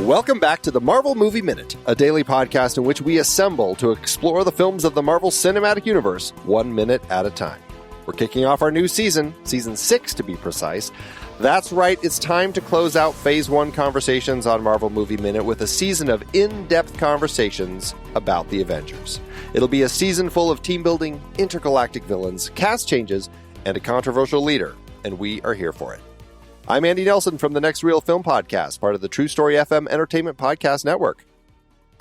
Welcome back to the Marvel Movie Minute, a daily podcast in which we assemble to explore the films of the Marvel Cinematic Universe 1 minute at a time. We're kicking off our new season 6 to be precise. That's right, it's time to close out Phase 1 conversations on Marvel Movie Minute with a season of in-depth conversations about the Avengers. It'll be a season full of team building, intergalactic villains, cast changes, and a controversial leader, and we are here for it. I'm Andy Nelson from the Next Reel Film Podcast, part of the True Story FM Entertainment Podcast Network.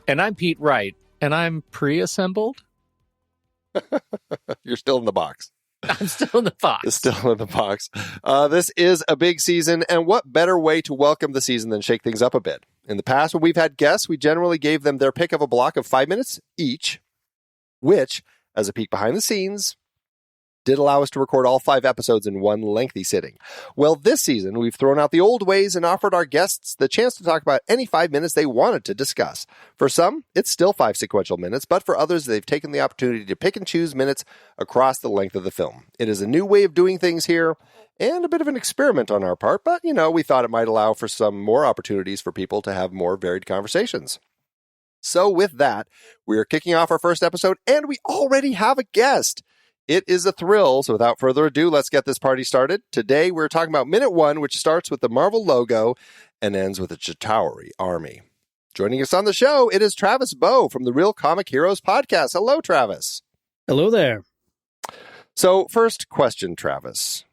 And I'm Pete Wright, and I'm pre-assembled. You're still in the box. I'm still in the box. Still in the box. This is a big season, and what better way to welcome the season than shake things up a bit? In the past, when we've had guests, we generally gave them their pick of a block of 5 minutes each, which, as a peek behind the scenes, did allow us to record all 5 episodes in one lengthy sitting. Well, this season, we've thrown out the old ways and offered our guests the chance to talk about any 5 minutes they wanted to discuss. For some, it's still 5 sequential minutes, but for others, they've taken the opportunity to pick and choose minutes across the length of the film. It is a new way of doing things here, and a bit of an experiment on our part, but, we thought it might allow for some more opportunities for people to have more varied conversations. So with that, we are kicking off our first episode, and we already have a guest. It is a thrill, so without further ado, let's get this party started. Today, we're talking about Minute 1, which starts with the Marvel logo and ends with the Chitauri army. Joining us on the show, it is Travis Bow from the Real Comic Heroes podcast. Hello, Travis. Hello there. So, first question, Travis.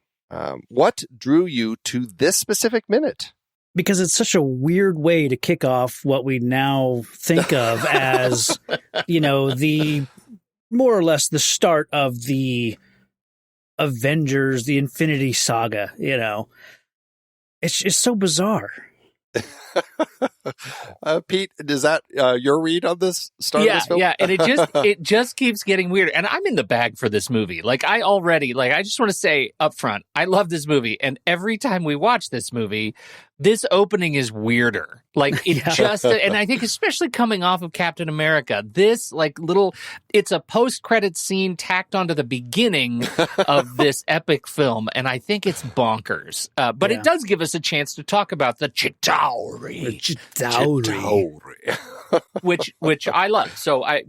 What drew you to this specific minute? Because it's such a weird way to kick off what we now think of as, the more or less the start of the Avengers, the Infinity Saga, It's just so bizarre. Pete, is that your read on this start of this film? Yeah, and it just keeps getting weirder. And I'm in the bag for this movie. I just want to say up front, I love this movie. And every time we watch this movie, this opening is weirder. And I think especially coming off of Captain America, this it's a post-credit scene tacked onto the beginning of this epic film. And I think it's bonkers. But it does give us a chance to talk about the Chitauri. which I love. So I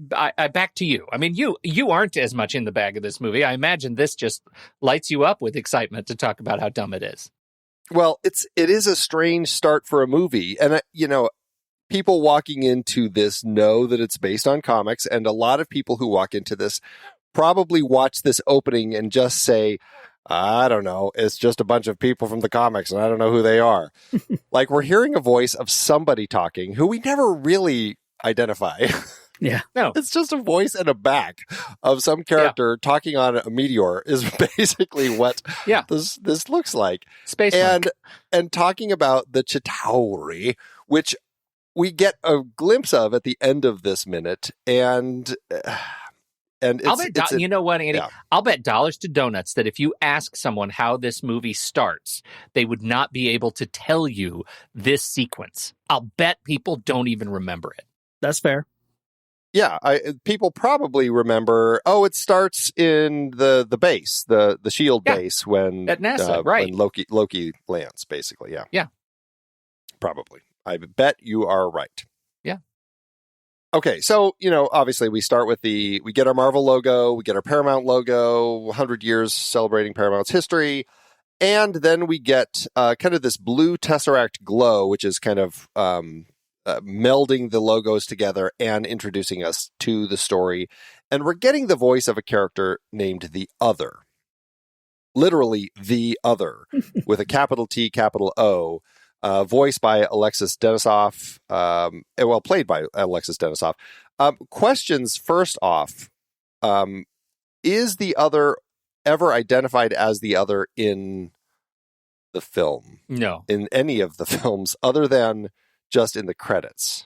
back to you. I mean, you aren't as much in the bag of this movie. I imagine this just lights you up with excitement to talk about how dumb it is. Well, it is a strange start for a movie. And, people walking into this know that it's based on comics. And a lot of people who walk into this probably watch this opening and just say, I don't know, it's just a bunch of people from the comics and I don't know who they are. We're hearing a voice of somebody talking who we never really identify. Yeah. No. It's just a voice and a back of some character talking on a meteor is basically what this looks like. Space and talking about the Chitauri, which we get a glimpse of at the end of this minute, and it's, you know what, Andy? Yeah. I'll bet dollars to donuts that if you ask someone how this movie starts, they would not be able to tell you this sequence. I'll bet people don't even remember it. That's fair. Yeah, people probably remember. Oh, it starts in the base, the Shield base when at NASA, right? When Loki lands, basically. Yeah, probably. I bet you are right. Yeah. Okay, so obviously we start with we get our Marvel logo, we get our Paramount logo, 100 years celebrating Paramount's history, and then we get kind of this blue Tesseract glow, which is kind of melding the logos together and introducing us to the story. And we're getting the voice of a character named The Other. Literally, The Other, with a capital T, capital O, voiced by Alexis Denisof, played by Alexis Denisof. Questions first off, is The Other ever identified as The Other in the film? No. In any of the films, other than just in the credits?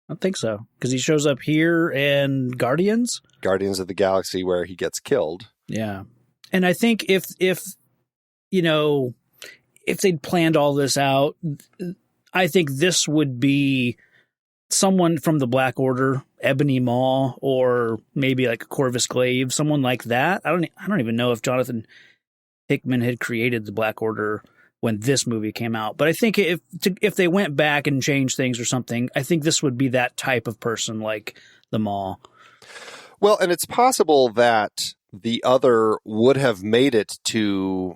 I don't think so, because he shows up here in Guardians of the Galaxy, where he gets killed. Yeah, and I think if they'd planned all this out, I think this would be someone from the Black Order, Ebony Maw, or maybe like a Corvus Glaive, someone like that. I don't even know if Jonathan Hickman had created the Black Order when this movie came out. But I think if they went back and changed things or something, I think this would be that type of person like the Maw. Well, and it's possible that the other would have made it to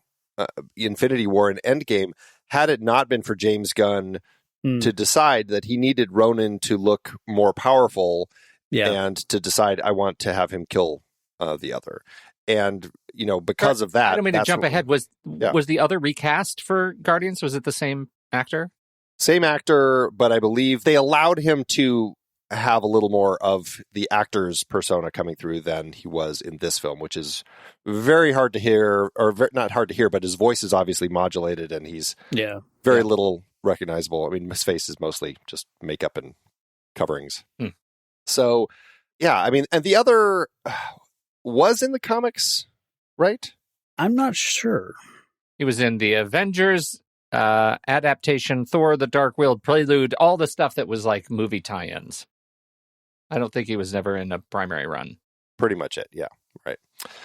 Infinity War and Endgame had it not been for James Gunn to decide that he needed Ronan to look more powerful and to decide, I want to have him kill the other. And, because of that... I don't mean to jump ahead. Was the other recast for Guardians? Was it the same actor? Same actor, but I believe they allowed him to have a little more of the actor's persona coming through than he was in this film, which is very hard to hear, or not hard to hear, but his voice is obviously modulated and he's very little recognizable. I mean, his face is mostly just makeup and coverings. So, and the other was in the comics, right? I'm not sure. He was in the Avengers adaptation, Thor, the Dark-Willed Prelude, all the stuff that was like movie tie-ins. I don't think he was never in a primary run. Pretty much it, yeah, right.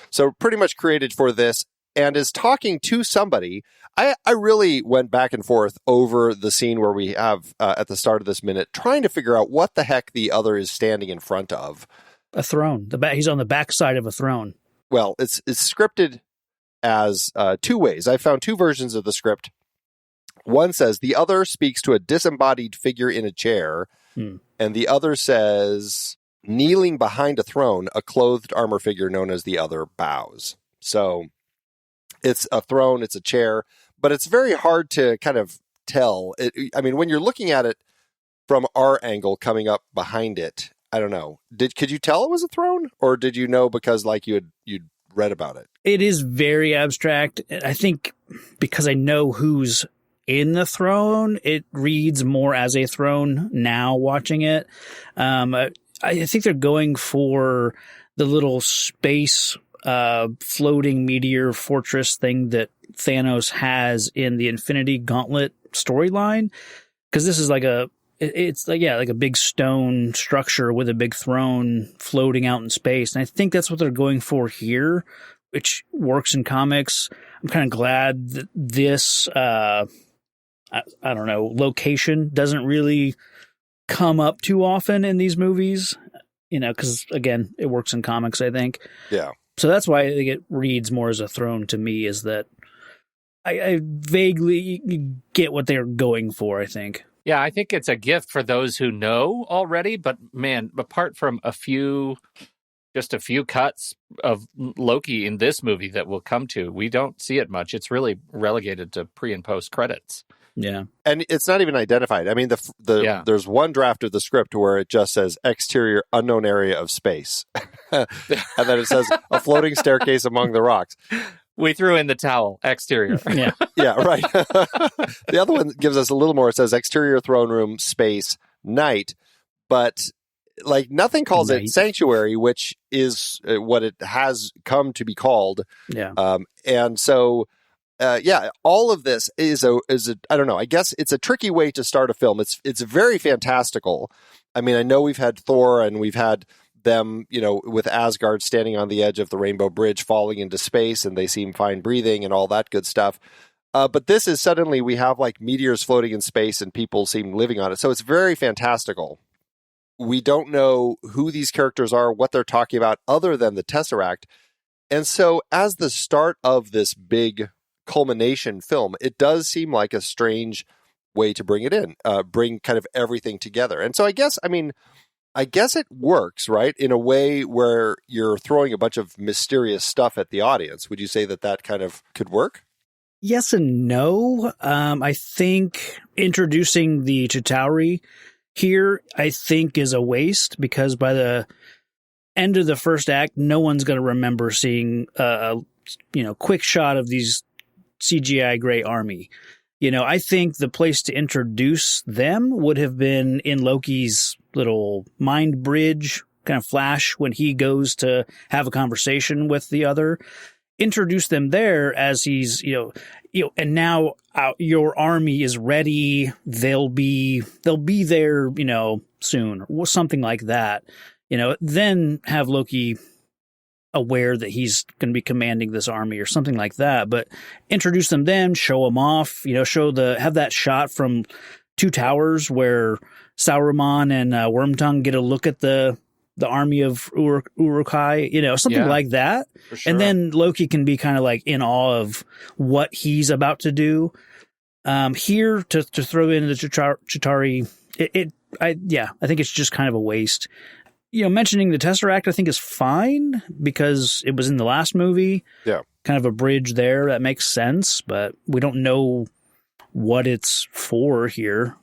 So pretty much created for this and is talking to somebody. I really went back and forth over the scene where we have at the start of this minute, trying to figure out what the heck the other is standing in front of. A throne. He's on the backside of a throne. Well, it's scripted as two ways. I found two versions of the script. One says the other speaks to a disembodied figure in a chair, and the other says, kneeling behind a throne, a clothed armor figure known as the other bows. So it's a throne, it's a chair, but it's very hard to kind of tell. When you're looking at it from our angle coming up behind it, I don't know. Could you tell it was a throne, or did you know because you'd read about it? It is very abstract. I think because I know who's in the throne, it reads more as a throne now watching it. I think they're going for the little space floating meteor fortress thing that Thanos has in the Infinity Gauntlet storyline, because this is like a big stone structure with a big throne floating out in space, and I think that's what they're going for here, which works in comics. I'm kind of glad that this I don't know, location doesn't really come up too often in these movies, because again, it works in comics, I think. Yeah. So that's why I think it reads more as a throne to me, is that I vaguely get what they're going for, I think. Yeah, I think it's a gift for those who know already, but man, apart from just a few cuts of Loki in this movie that we'll come to, we don't see it much. It's really relegated to pre and post credits. Yeah. And it's not even identified. I mean, there's one draft of the script where it just says exterior unknown area of space. And then it says a floating staircase among the rocks. We threw in the towel, exterior. Yeah. Yeah, right. The other one gives us a little more. It says exterior throne room, space, night. But nothing calls it sanctuary, which is what it has come to be called. Yeah. And so... all of this is a I don't know. I guess it's a tricky way to start a film. It's very fantastical. I mean, I know we've had Thor and we've had them, with Asgard standing on the edge of the Rainbow Bridge, falling into space, and they seem fine breathing and all that good stuff. But this is suddenly we have meteors floating in space and people seem living on it. So it's very fantastical. We don't know who these characters are, what they're talking about, other than the Tesseract. And so as the start of this big culmination film, it does seem like a strange way to bring it in, bring kind of everything together. And so I guess it works, right? In a way where you're throwing a bunch of mysterious stuff at the audience. Would you say that kind of could work? Yes and no. I think introducing the Chitauri here, I think, is a waste, because by the end of the first act, no one's going to remember seeing a quick shot of these CGI gray army. I think the place to introduce them would have been in Loki's little mind bridge kind of flash when he goes to have a conversation with the other. Introduce them there as he's, and now your army is ready. They'll be there, soon, or something like that. Then have Loki aware that he's going to be commanding this army or something like that. But introduce them then, show them off, have that shot from Two Towers where Sauron and Wormtongue get a look at the army of Uruk-hai, something like that. For sure. And then Loki can be kind of like in awe of what he's about to do. Here to throw in the Chitauri, I think it's just kind of a waste. Mentioning the Tesseract, I think is fine because it was in the last movie. Yeah. Kind of a bridge there that makes sense, but we don't know what it's for here.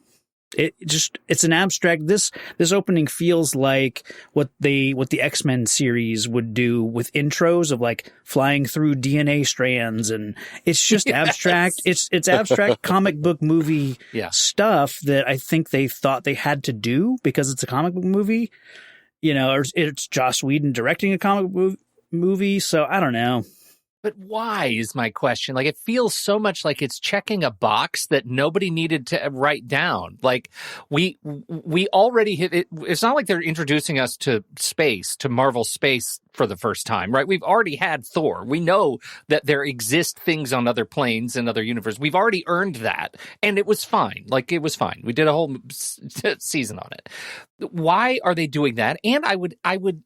It's an abstract. This opening feels like what the X-Men series would do with intros of like flying through DNA strands, and it's just abstract. It's abstract comic book movie stuff that I think they thought they had to do because it's a comic book movie. Or it's Joss Whedon directing a comic book movie, so I don't know. But why is my question? Like, it feels so much like it's checking a box that nobody needed to write down. Like, we already hit it. It's not like they're introducing us to space, to Marvel space for the first time, right? We've already had Thor. We know that there exist things on other planes and other universes. We've already earned that. And it was fine. Like, it was fine. We did a whole season on it. Why are they doing that? And I would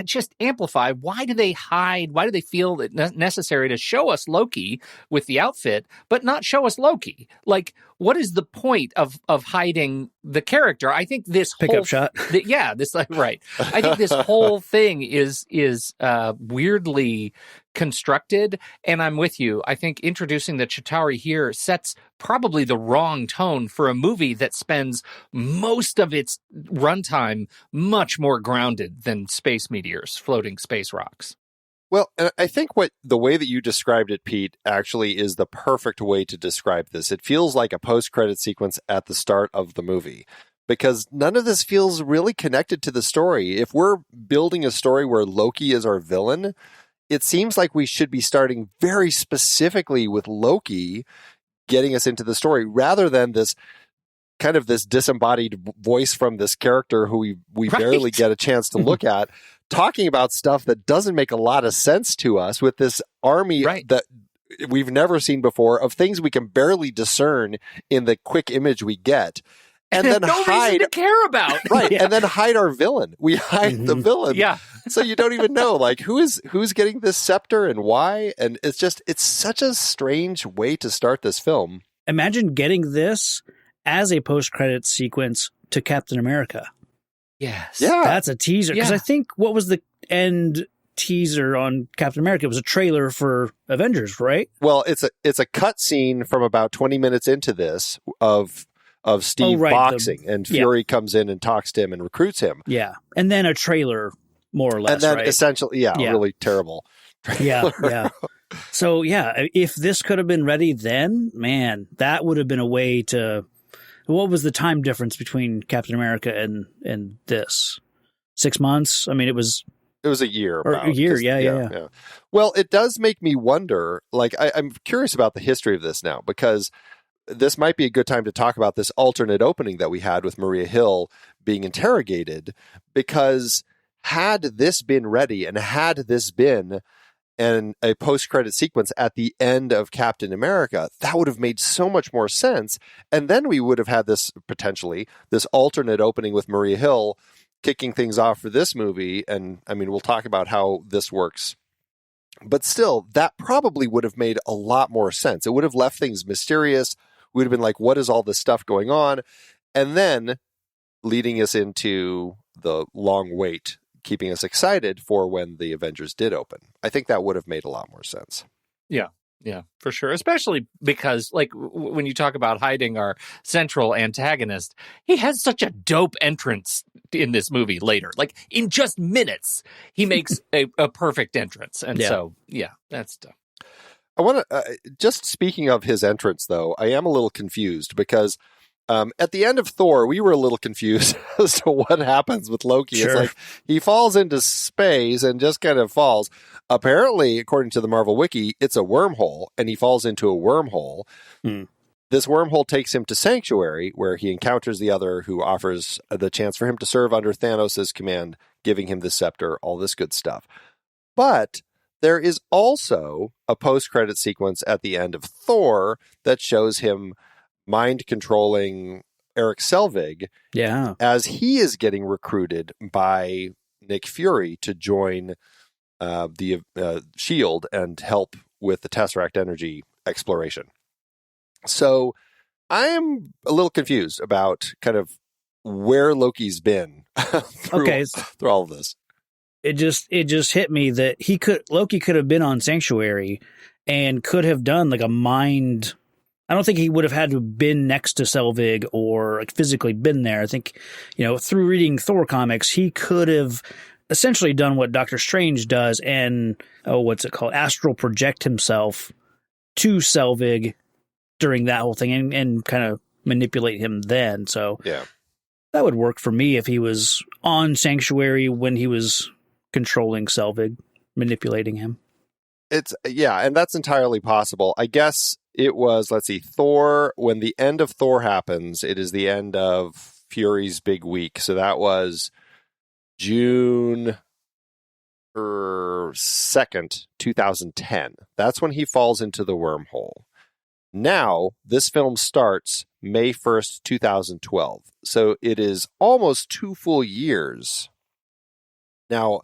just amplify, why do they hide? Why do they feel it necessary to show us Loki with the outfit, but not show us Loki? Like, what is the point of hiding the character? I think this pickup shot. Right. I think this whole thing is weirdly constructed, and I'm with you. I think introducing the Chitauri here sets probably the wrong tone for a movie that spends most of its runtime much more grounded than space meteors, floating space rocks. Well, and I think the way that you described it, Pete, actually is the perfect way to describe this. It feels like a post-credit sequence at the start of the movie, because none of this feels really connected to the story. If we're building a story where Loki is our villain, it seems like we should be starting very specifically with Loki getting us into the story, rather than this kind of this disembodied voice from this character who we barely get a chance to look at, talking about stuff that doesn't make a lot of sense to us with this army that we've never seen before, of things we can barely discern in the quick image we get. And then no reason to care about. Right. Yeah. And then hide our villain. We hide the villain. Yeah. So you don't even know, like, who's getting this scepter and why. And it's such a strange way to start this film. Imagine getting this as a post-credit sequence to Captain America. Yes. Yeah. That's a teaser. Because I think what was the end teaser on Captain America? It was a trailer for Avengers, right? Well, it's a cut scene from about 20 minutes into this of Steve boxing, and Fury comes in and talks to him and recruits him. Yeah. And then a trailer, more or less, and then essentially, really terrible trailer. Yeah. So, if this could have been ready then, man, that would have been a way to... What was the time difference between Captain America and this? 6 months? I mean, it was a year. A year, yeah. Well, it does make me wonder, like, I'm curious about the history of this now, because this might be a good time to talk about this alternate opening that we had with Maria Hill being interrogated, because had this been ready and had this been a post-credit sequence at the end of Captain America, that would have made so much more sense. And then we would have had this alternate opening with Maria Hill kicking things off for this movie. And I mean, we'll talk about how this works. But still, that probably would have made a lot more sense. It would have left things mysterious. We would have been like, what is all this stuff going on? And then leading us into the long wait, keeping us excited for when the Avengers did open. I think that would have made a lot more sense. Yeah, for sure. Especially because, like, when you talk about hiding our central antagonist, he has such a dope entrance in this movie later. Like, in just minutes, he makes a perfect entrance. And that's dope. I want to, just speaking of his entrance, though, I am a little confused because at the end of Thor, we were a little confused as to what happens with Loki. Sure. It's like he falls into space and just kind of falls. Apparently, according to the Marvel Wiki, it's a wormhole, and he falls into a wormhole. This wormhole takes him to Sanctuary, where he encounters the other who offers the chance for him to serve under Thanos' command, giving him the scepter, all this good stuff. But there is also a post-credit sequence at the end of Thor that shows him mind-controlling Eric Selvig as he is getting recruited by Nick Fury to join the S.H.I.E.L.D. and help with the Tesseract energy exploration. So I am a little confused about kind of where Loki's been through all of this. It just hit me that Loki could have been on Sanctuary and could have done like a mind. I don't think he would have had to have been next to Selvig or like physically been there. I think, through reading Thor comics, he could have essentially done what Doctor Strange does and, astral project himself to Selvig during that whole thing and kind of manipulate him then. So that would work for me if he was on Sanctuary when he was controlling Selvig, manipulating him. And that's entirely possible. I guess it was, Thor, when the end of Thor happens, it is the end of Fury's big week. So that was June 2nd, 2010. That's when he falls into the wormhole. Now, this film starts May 1st, 2012. So it is almost 2 full years. Now,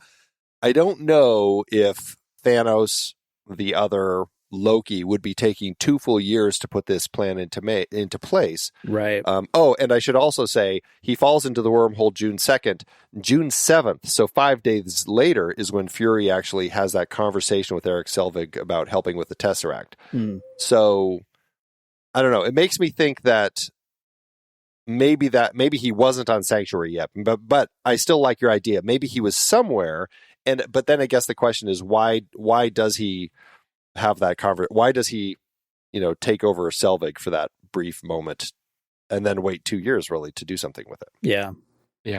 I don't know if Thanos, the other Loki, would be taking 2 full years to put this plan into place. Right. And I should also say he falls into the wormhole June 2nd. June 7th, so 5 days later, is when Fury actually has that conversation with Eric Selvig about helping with the Tesseract. So, I don't know. It makes me think that maybe he wasn't on Sanctuary yet, but I still like your idea. Maybe he was somewhere, but then I guess the question is why does he have that why does he take over Selvig for that brief moment and then wait 2 years really to do something with it? Yeah,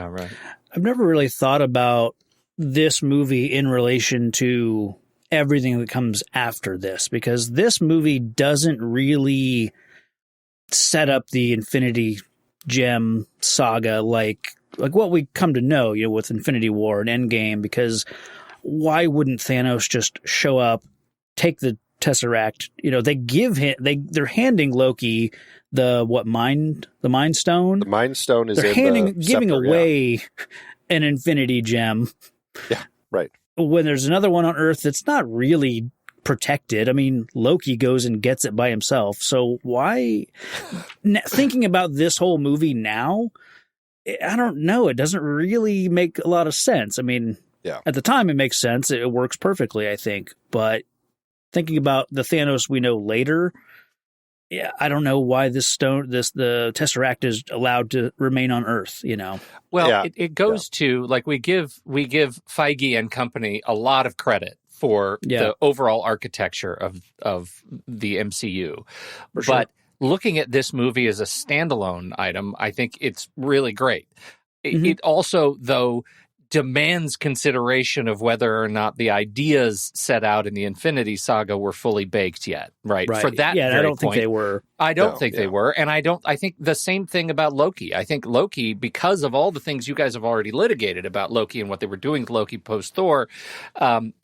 right. I've never really thought about this movie in relation to everything that comes after this, because this movie doesn't really set up the Infinity Gem saga like what we come to know, with Infinity War and Endgame, because why wouldn't Thanos just show up, take the Tesseract? They give him, they're handing Loki the Mind Stone. The Mind Stone is giving away an Infinity Gem. Yeah, right. When there's another one on Earth that's not really protected. I mean, Loki goes and gets it by himself. So why, thinking about this whole movie now, I don't know. It doesn't really make a lot of sense. I mean, at the time it makes sense. It works perfectly, I think. But thinking about the Thanos we know later, I don't know why the Tesseract is allowed to remain on Earth, Well, it goes to, we give Feige and company a lot of credit for the overall architecture of the MCU. But looking at this movie as a standalone item, I think it's really great. It also, though, demands consideration of whether or not the ideas set out in the Infinity Saga were fully baked yet, right? For that I don't think they were. I don't think they were. And I think the same thing about Loki. I think Loki, because of all the things you guys have already litigated about Loki and what they were doing with Loki post-Thor,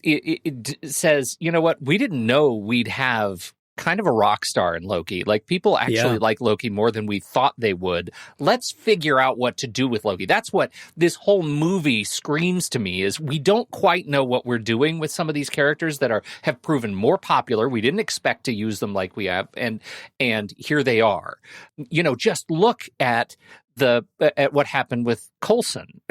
it says, you know what? We didn't know we'd have kind of a rock star in Loki. People actually like Loki more than we thought they would. Let's figure out what to do with Loki. That's what this whole movie screams to me, is we don't quite know what we're doing with some of these characters that have proven more popular. We didn't expect to use them like we have, and here they are. Just look at what happened with Coulson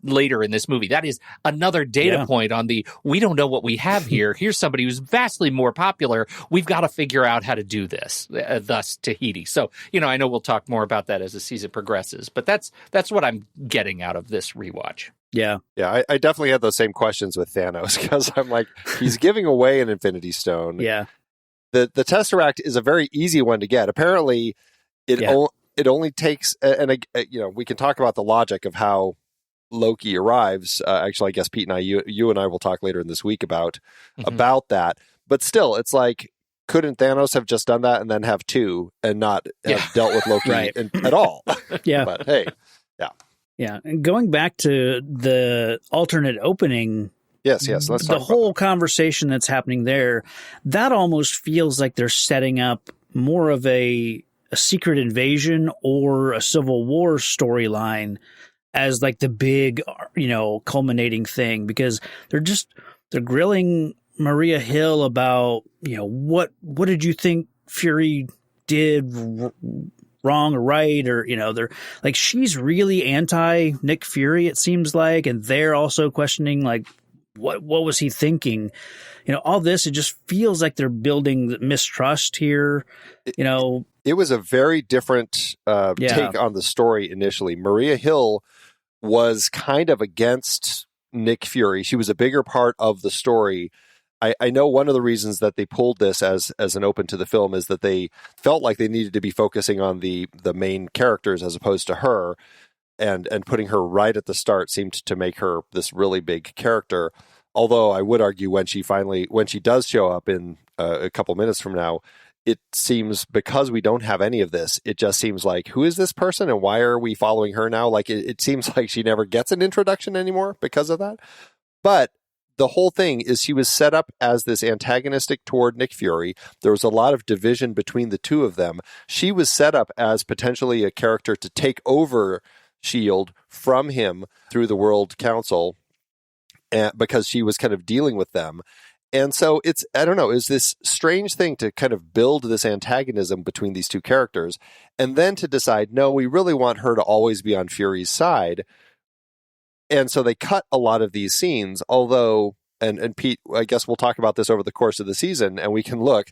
later in this movie. That is another data point on we don't know what we have here. Here's somebody who's vastly more popular. We've got to figure out how to do this, thus Tahiti. So, I know we'll talk more about that as the season progresses, but that's what I'm getting out of this rewatch. Yeah. Yeah, I definitely had those same questions with Thanos, because I'm like, he's giving away an Infinity Stone. Yeah. The Tesseract is a very easy one to get. Apparently, it only takes, and we can talk about the logic of how Loki arrives. Actually, I guess Pete and you and I will talk later in this week about that. But still, it's like, couldn't Thanos have just done that and then have two and not have dealt with Loki at all? Yeah. But hey, yeah. And going back to the alternate opening Yes, let's talk the about whole conversation that's happening there, that almost feels like they're setting up more of a secret invasion or a Civil War storyline as like the big, culminating thing, because they're grilling Maria Hill about, what did you think Fury did wrong or right? Or, they're like, she's really anti Nick Fury, it seems like. And they're also questioning, like, what was he thinking? All this, it just feels like they're building mistrust here. It was a very different take on the story initially. Maria Hill was kind of against Nick Fury. She was a bigger part of the story. I know one of the reasons that they pulled this as an open to the film is that they felt like they needed to be focusing on the main characters as opposed to her, and putting her right at the start seemed to make her this really big character. Although I would argue when she does show up in a couple minutes from now, it seems, because we don't have any of this, it just seems like, who is this person and why are we following her now? Like it seems like she never gets an introduction anymore because of that. But the whole thing is she was set up as this antagonistic toward Nick Fury. There was a lot of division between the two of them. She was set up as potentially a character to take over S.H.I.E.L.D. from him through the World Council, because she was kind of dealing with them. And so it's this strange thing to kind of build this antagonism between these two characters, and then to decide, no, we really want her to always be on Fury's side. And so they cut a lot of these scenes, although, and Pete, I guess we'll talk about this over the course of the season, and we can look,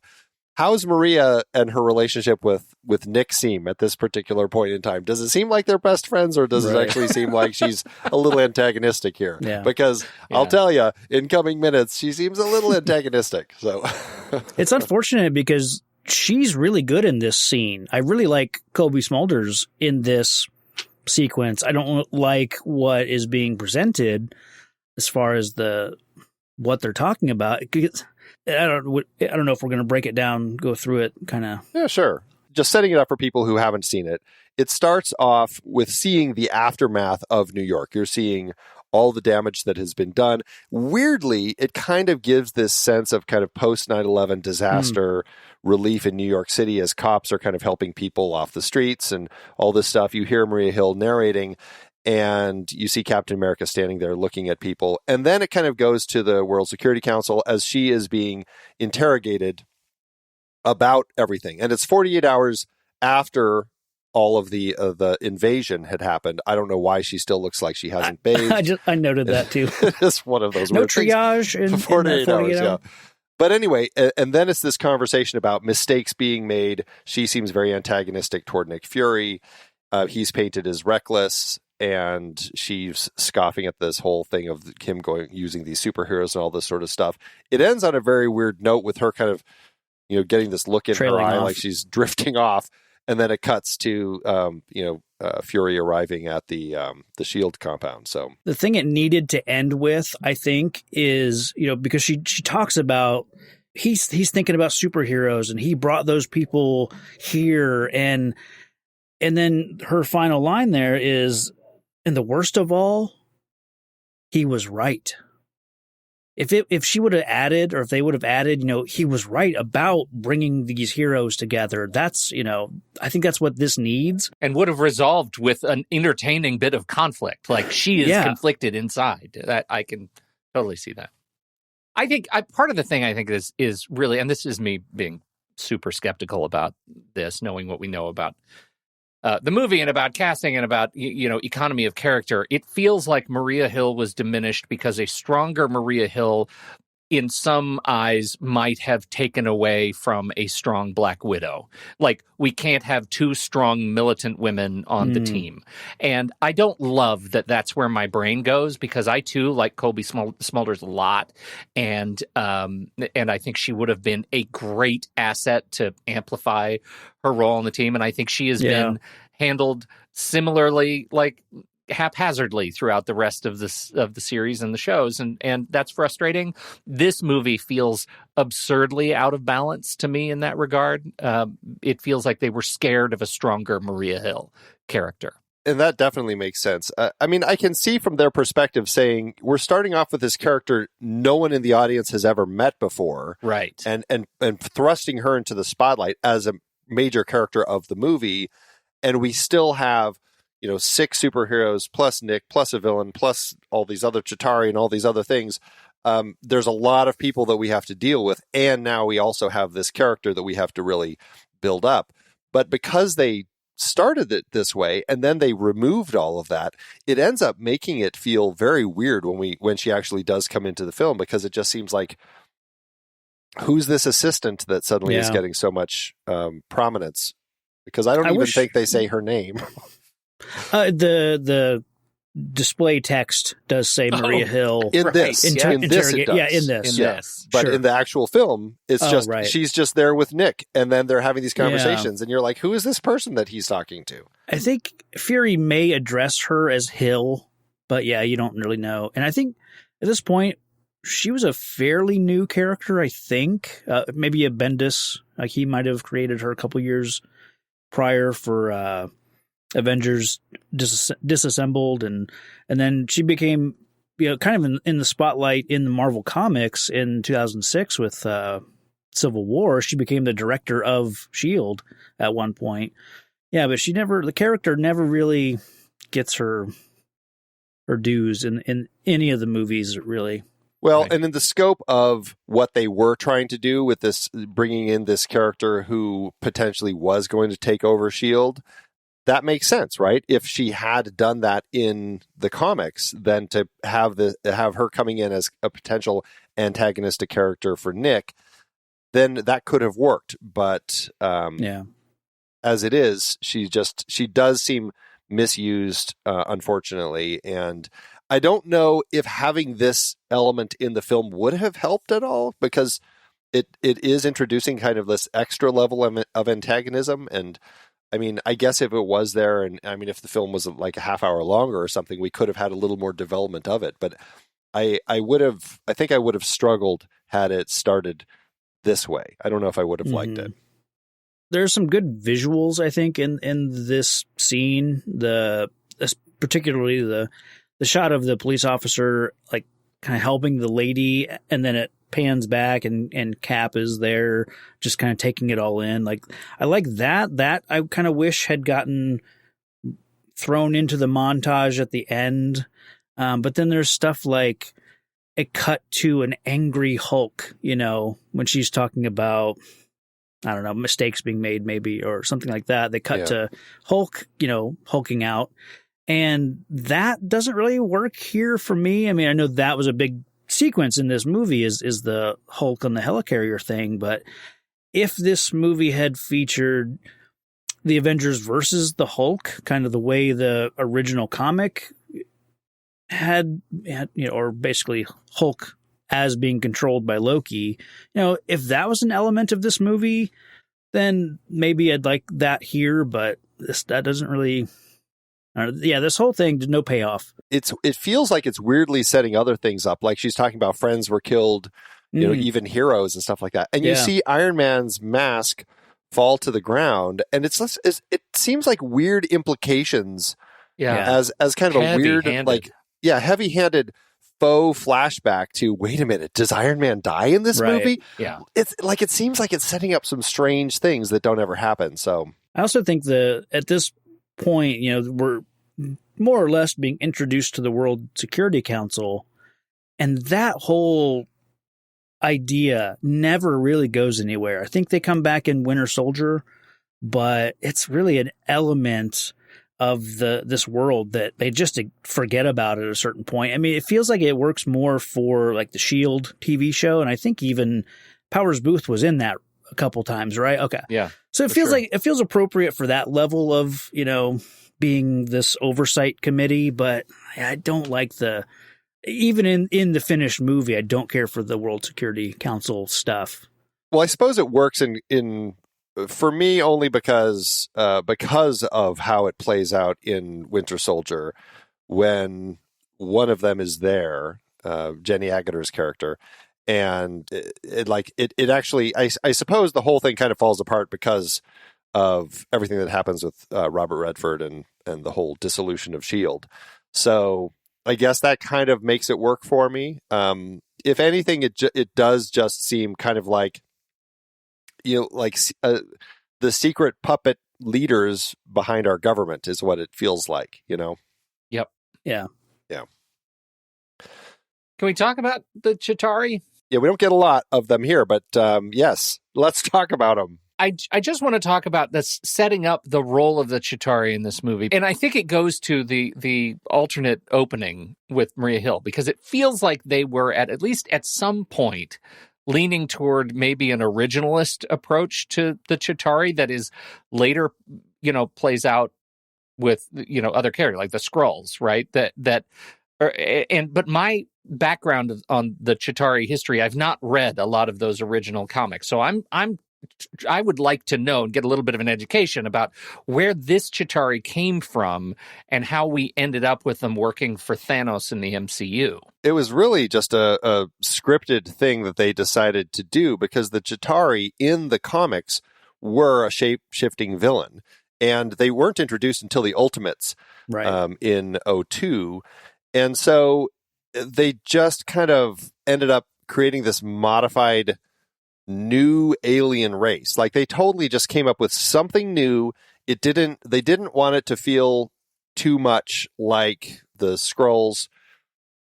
how's Maria and her relationship with Nick seem at this particular point in time? Does it seem like they're best friends, or does it actually seem like she's a little antagonistic here? Yeah. Because I'll tell you, in coming minutes, she seems a little antagonistic. So it's unfortunate because she's really good in this scene. I really like Cobie Smulders in this sequence. I don't like what is being presented as far as what they're talking about. I don't know if we're going to break it down, go through it kind of. Yeah, sure. Just setting it up for people who haven't seen it. It starts off with seeing the aftermath of New York. You're seeing all the damage that has been done. Weirdly, it kind of gives this sense of kind of post 9/11 disaster relief in New York City as cops are kind of helping people off the streets and all this stuff. You hear Maria Hill narrating, and you see Captain America standing there looking at people. And then it kind of goes to the World Security Council as she is being interrogated about everything. And it's 48 hours after all of the invasion had happened. I don't know why she still looks like she hasn't bathed. I noted that too. It's one of those no weird triage things. in 48 hours. Yeah. But anyway, and then it's this conversation about mistakes being made. She seems very antagonistic toward Nick Fury. He's painted as reckless, and she's scoffing at this whole thing of him using these superheroes and all this sort of stuff. It ends on a very weird note with her kind of, getting this look in her eye like she's drifting off, and then it cuts to Fury arriving at the S.H.I.E.L.D. compound. So the thing it needed to end with, I think, is because she talks about he's thinking about superheroes and he brought those people here, and then her final line there is, and the worst of all, he was right. If she would have added, or if they would have added, he was right about bringing these heroes together. That's, I think that's what this needs. And would have resolved with an entertaining bit of conflict. Like, she is conflicted inside. That I can totally see that. I think part of the thing I think is really, and this is me being super skeptical about this, knowing what we know about the movie and about casting and about, economy of character. It feels like Maria Hill was diminished because a stronger Maria Hill, in some eyes, might have taken away from a strong Black Widow. Like, we can't have two strong militant women on the team. And I don't love that that's where my brain goes, because I, too, like Cobie Smulders a lot. And I think she would have been a great asset to amplify her role on the team. And I think she has been handled similarly, like, haphazardly throughout the rest of the series and the shows, and that's frustrating. This movie feels absurdly out of balance to me in that regard. It feels like they were scared of a stronger Maria Hill character. And that definitely makes sense. I mean, I can see from their perspective saying we're starting off with this character no one in the audience has ever met before, Right. and thrusting her into the spotlight as a major character of the movie, and we still have 6 superheroes plus Nick plus a villain plus all these other Chitauri and all these other things. There's a lot of people that we have to deal with, and now we also have this character that we have to really build up. But because they started it this way and then they removed all of that, it ends up making it feel very weird when she actually does come into the film, because it just seems like, who's this assistant that suddenly is getting so much prominence? Because I don't even think they say her name. The display text does say Maria Hill in this. In this, it does. Yeah, in this. Yes. But in the actual film, it's she's just there with Nick, and then they're having these conversations, and you're like, who is this person that he's talking to? I think Fury may address her as Hill, but you don't really know. And I think at this point, she was a fairly new character, I think. Maybe a Bendis, like he might have created her a couple years prior for Avengers Disassembled, and then she became kind of in the spotlight in the Marvel Comics in 2006 with Civil War. She became the director of S.H.I.E.L.D. at one point. Yeah, but the character never really gets her dues in any of the movies, really. Well, and in the scope of what they were trying to do with this, bringing in this character who potentially was going to take over S.H.I.E.L.D., that makes sense, right? If she had done that in the comics, then to have her coming in as a potential antagonistic character for Nick, then that could have worked. But as it is, she does seem misused, unfortunately. And I don't know if having this element in the film would have helped at all, because it is introducing kind of this extra level of antagonism. And I mean, I guess if it was there, and I mean, if the film was like a half hour longer or something, we could have had a little more development of it. But I think I would have struggled had it started this way. I don't know if I would have liked it. There's some good visuals, I think, in this scene. Particularly the shot of the police officer, like kind of helping the lady, and then it pans back and Cap is there just kind of taking it all in. Like, I like that I kind of wish had gotten thrown into the montage at the end. But then there's stuff like a cut to an angry Hulk, when she's talking about, I don't know, mistakes being made maybe, or something like that. They cut to Hulk, hulking out. And that doesn't really work here for me. I mean, I know that was a big sequence in this movie is the Hulk on the helicarrier thing, but if this movie had featured the Avengers versus the Hulk, kind of the way the original comic had or basically Hulk as being controlled by Loki, if that was an element of this movie, then maybe I'd like that here, but that doesn't really. This whole thing did no payoff. It feels like it's weirdly setting other things up. Like she's talking about friends were killed, even heroes and stuff like that. And you see Iron Man's mask fall to the ground, and it seems like weird implications. As kind of a weird, heavy-handed faux flashback to, wait a minute, does Iron Man die in this movie? Yeah. It's like, it seems like it's setting up some strange things that don't ever happen. So I also think at this point, we're more or less being introduced to the World Security Council, and that whole idea never really goes anywhere. I think they come back in Winter Soldier, but it's really an element of this world that they just forget about at a certain point. I mean, it feels like it works more for like the S.H.I.E.L.D. TV show, and I think even Powers Booth was in that a couple times, right? Okay. Yeah. So it feels appropriate for that level of, being this oversight committee, but I don't like even in the finished movie, I don't care for the World Security Council stuff. Well, I suppose it works in for me only because of how it plays out in Winter Soldier when one of them is there, Jenny Agutt's character. And it actually, I suppose the whole thing kind of falls apart because of everything that happens with Robert Redford and the whole dissolution of S.H.I.E.L.D. So I guess that kind of makes it work for me. If anything, it does just seem kind of like, like the secret puppet leaders behind our government is what it feels like, Yep. Yeah. Yeah. Can we talk about the Chitauri? Yeah, we don't get a lot of them here, but yes, let's talk about them. I just want to talk about this setting up the role of the Chitauri in this movie. And I think it goes to the alternate opening with Maria Hill, because it feels like they were at least at some point leaning toward maybe an originalist approach to the Chitauri that is later, plays out with, other characters like the Skrulls, right? But my background on the Chitauri history, I've not read a lot of those original comics. So I would like to know and get a little bit of an education about where this Chitauri came from and how we ended up with them working for Thanos in the MCU. It was really just a scripted thing that they decided to do, because the Chitauri in the comics were a shape-shifting villain, and they weren't introduced until the Ultimates in 2002. And so they just kind of ended up creating this modified new alien race. Like, they totally just came up with something new. They didn't want it to feel too much like the Skrulls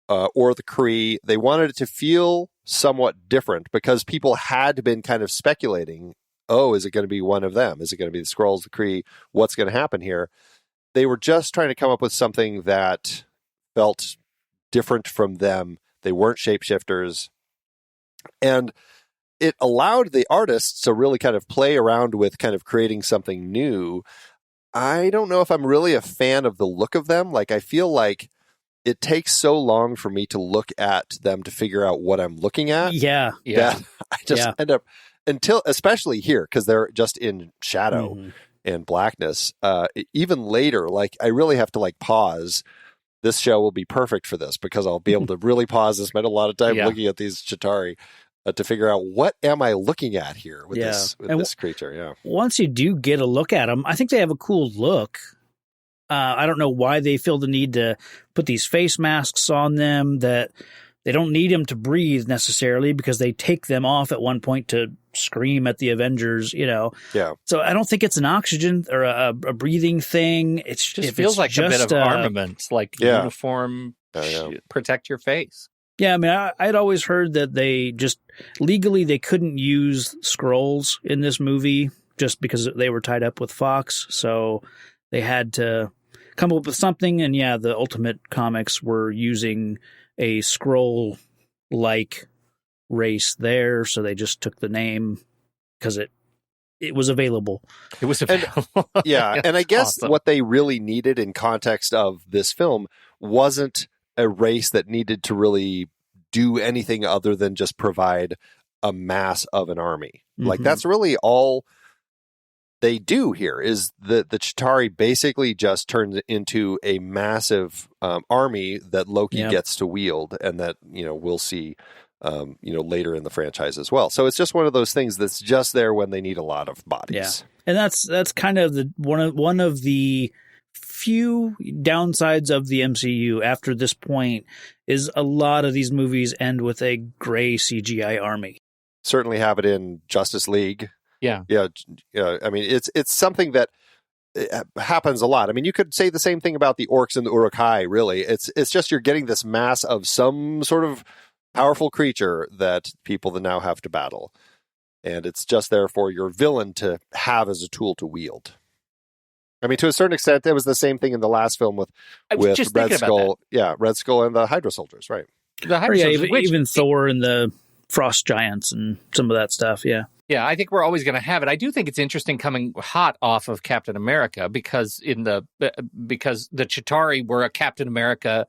or the Kree. They wanted it to feel somewhat different, because people had been kind of speculating, is it going to be one of them? Is it going to be the Skrulls, the Kree? What's going to happen here? They were just trying to come up with something that felt different from them. They weren't shapeshifters. And it allowed the artists to really kind of play around with kind of creating something new. I don't know if I'm really a fan of the look of them. Like, I feel like it takes so long for me to look at them to figure out what I'm looking at. Yeah. That I just end up, especially here, because they're just in shadow and blackness. Even later, like, I really have to pause. This show will be perfect for this, because I'll be able to really pause and spend a lot of time looking at these Chitauri to figure out, what am I looking at here with this creature. Yeah. Once you do get a look at them, I think they have a cool look. I don't know why they feel the need to put these face masks on them, that they don't need them to breathe necessarily, because they take them off at one point to scream at the Avengers, Yeah. So I don't think it's an oxygen or a breathing thing. It just feels like a bit of armament, like uniform, protect your face. Yeah, I mean, I'd always heard that they just legally they couldn't use Skrulls in this movie just because they were tied up with Fox. So they had to come up with something. And the Ultimate Comics were using a Skrull-like race there. So they just took the name because it was available. It was available. And I guess what they really needed in context of this film wasn't a race that needed to really do anything other than just provide a mass of an army. Like, that's really all they do here, is the Chitauri basically just turns into a massive army that Loki gets to wield, and that, we'll see, later in the franchise as well. So it's just one of those things that's just there when they need a lot of bodies. Yeah. And that's kind of one of the few downsides of the MCU after this point, is a lot of these movies end with a gray CGI army. Certainly have it in Justice League. Yeah. I mean, it's something that happens a lot. I mean, you could say the same thing about the orcs and the Uruk-hai, really. It's just you're getting this mass of some sort of powerful creature that people now have to battle. And it's just there for your villain to have as a tool to wield. I mean, to a certain extent, it was the same thing in the last film with Red Skull. Yeah, Red Skull and the Hydra Soldiers, right? The Hydra Soldiers, even Thor and the Frost Giants and some of that stuff, yeah. Yeah, I think we're always going to have it. I do think it's interesting coming hot off of Captain America, because the Chitauri were a Captain America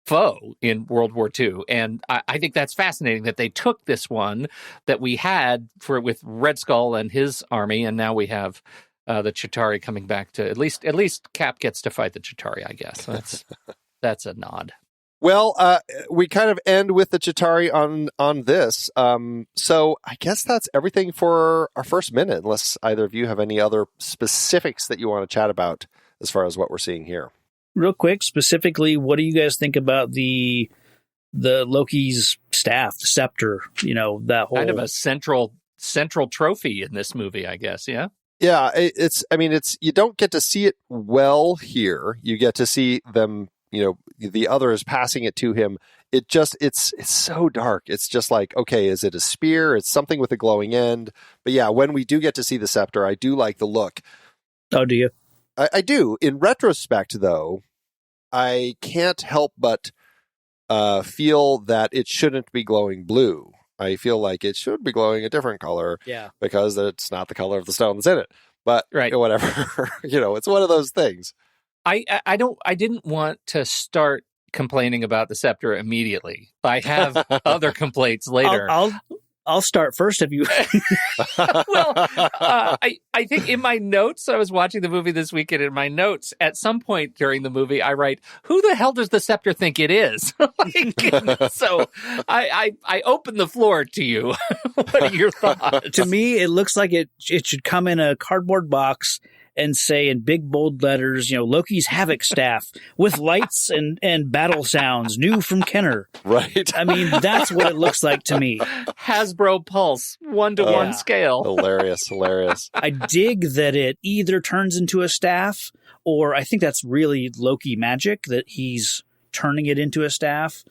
foe in World War II. And I think that's fascinating that they took this one that we had with Red Skull and his army, and now we have the Chitauri coming back to at least Cap gets to fight the Chitauri, I guess. That's a nod. Well, we kind of end with the Chitauri on this. So I guess that's everything for our first minute, unless either of you have any other specifics that you want to chat about as far as what we're seeing here. Real quick, specifically, what do you guys think about the Loki's staff, the scepter? That whole kind of a central trophy in this movie, I guess. Yeah. Yeah, it's you don't get to see it well here. You get to see them, the other is passing it to him. It's so dark. It's just like, okay, is it a spear? It's something with a glowing end. But yeah, when we do get to see the scepter, I do like the look. Oh, do you? I do. In retrospect, though, I can't help but feel that it shouldn't be glowing blue. I feel like it should be glowing a different color, because it's not the color of the stone that's in it. But whatever, it's one of those things. I didn't want to start complaining about the scepter immediately. I have other complaints later. I'll start first if you. Well, I think in my notes, I was watching the movie this weekend. In my notes, at some point during the movie, I write, "Who the hell does the scepter think it is?" So I open the floor to you. What are your thoughts? To me, it looks like it should come in a cardboard box and say in big bold letters, Loki's Havoc staff with lights and battle sounds, new from Kenner. Right. I mean, that's what it looks like to me. Hasbro Pulse, 1-to-1 scale. Hilarious. I dig that it either turns into a staff, or I think that's really Loki magic, that he's turning it into a staff.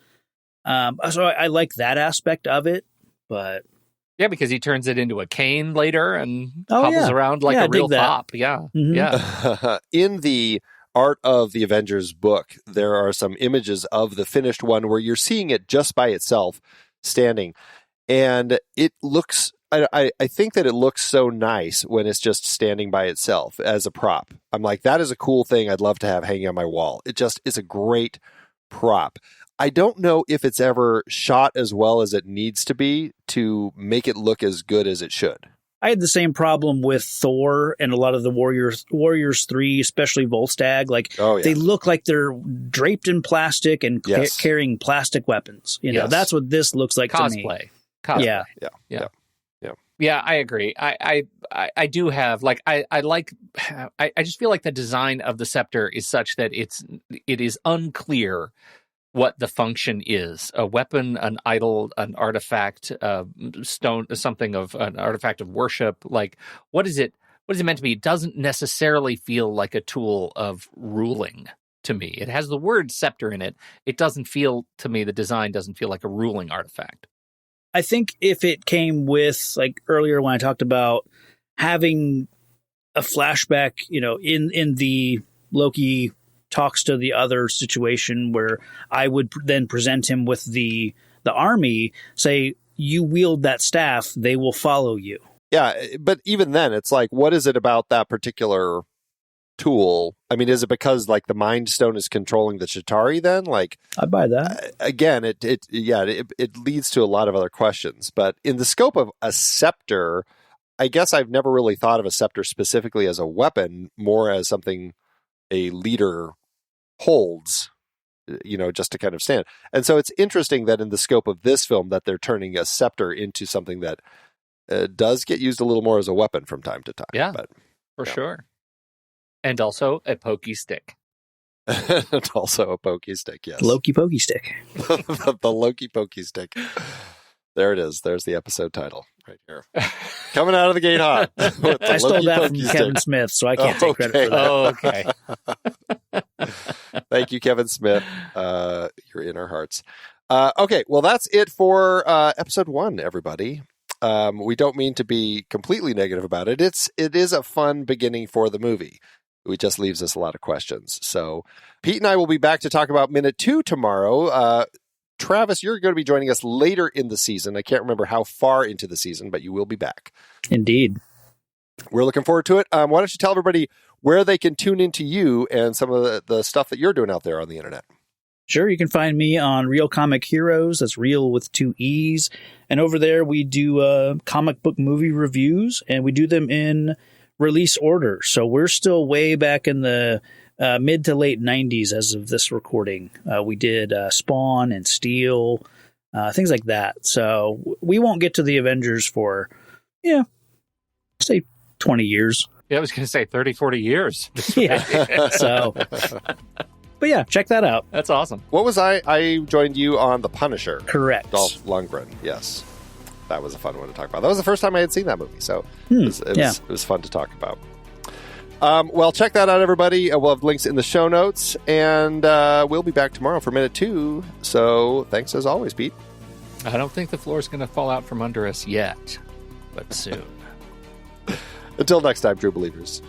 So I like that aspect of it, but... Yeah, because he turns it into a cane later and hobbles around like a real fop. Yeah, mm-hmm. Yeah. In the Art of the Avengers book, there are some images of the finished one where you're seeing it just by itself standing. And it looks, I think that it looks so nice when it's just standing by itself as a prop. I'm like, that is a cool thing I'd love to have hanging on my wall. It just is a great prop. I don't know if it's ever shot as well as it needs to be to make it look as good as it should. I had the same problem with Thor and a lot of the Warriors 3, especially Volstagg. They look like they're draped in plastic and carrying plastic weapons. That's what this looks like to me. Cosplay. Yeah. Yeah, I agree. I do have I just feel like the design of the scepter is such that it is unclear what the function is: a weapon, an idol, an artifact, stone, something of an artifact of worship. Like, what is it meant to be? It doesn't necessarily feel like a tool of ruling to me. It has the word scepter in it. It doesn't feel, to me, the design doesn't feel like a ruling artifact. I think if it came with, like earlier when I talked about having a flashback, in the Loki talks to the other situation where I would then present him with the army, say, you wield that staff, they will follow you. Yeah, but even then, it's like, what is it about that particular tool? I mean, is it because like the Mind Stone is controlling the Chitauri then? Like, I buy that. Again, it leads to a lot of other questions. But in the scope of a scepter, I guess I've never really thought of a scepter specifically as a weapon, more as something a leader holds, just to kind of stand. And so it's interesting that in the scope of this film that they're turning a scepter into something that does get used a little more as a weapon from time to time. Yeah, for sure. And also a pokey stick. And also a pokey stick, yes. Loki pokey stick. the Loki pokey stick. There it is. There's the episode title right here. Coming out of the gate hot. I stole that from Kevin Smith, so I can't take credit for that. Oh, okay. Thank you, Kevin Smith. You're in our hearts. Okay, well, that's it for episode 1, everybody. We don't mean to be completely negative about it. It is a fun beginning for the movie. It just leaves us a lot of questions. So Pete and I will be back to talk about minute 2 tomorrow. Travis, you're going to be joining us later in the season. I can't remember how far into the season, but you will be back. Indeed. We're looking forward to it. Why don't you tell everybody where they can tune into you and some of the stuff that you're doing out there on the internet? Sure, you can find me on Real Comic Heroes. That's real with 2 E's. And over there, we do comic book movie reviews, and we do them in release order. So we're still way back in the mid to late 90s as of this recording. We did Spawn and Steel, things like that. So we won't get to the Avengers for, say 20 years. Yeah, I was going to say 30, 40 years. Yeah. So, but yeah, check that out. That's awesome. What was I joined you on The Punisher. Correct. Dolph Lundgren. Yes. That was a fun one to talk about. That was the first time I had seen that movie. So it was fun to talk about. Well, check that out, everybody. We'll have links in the show notes, and we'll be back tomorrow for minute 2. So thanks as always, Pete. I don't think the floor is going to fall out from under us yet, but soon. Until next time, true believers.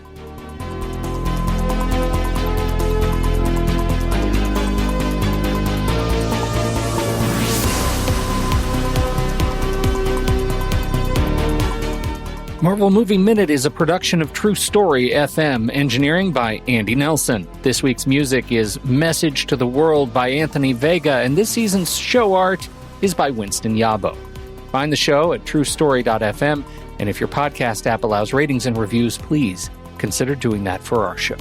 Marvel Movie Minute is a production of True Story FM, engineering by Andy Nelson. This week's music is Message to the World by Anthony Vega, and this season's show art is by Winston Yabo. Find the show at truestory.fm, and if your podcast app allows ratings and reviews, please consider doing that for our show.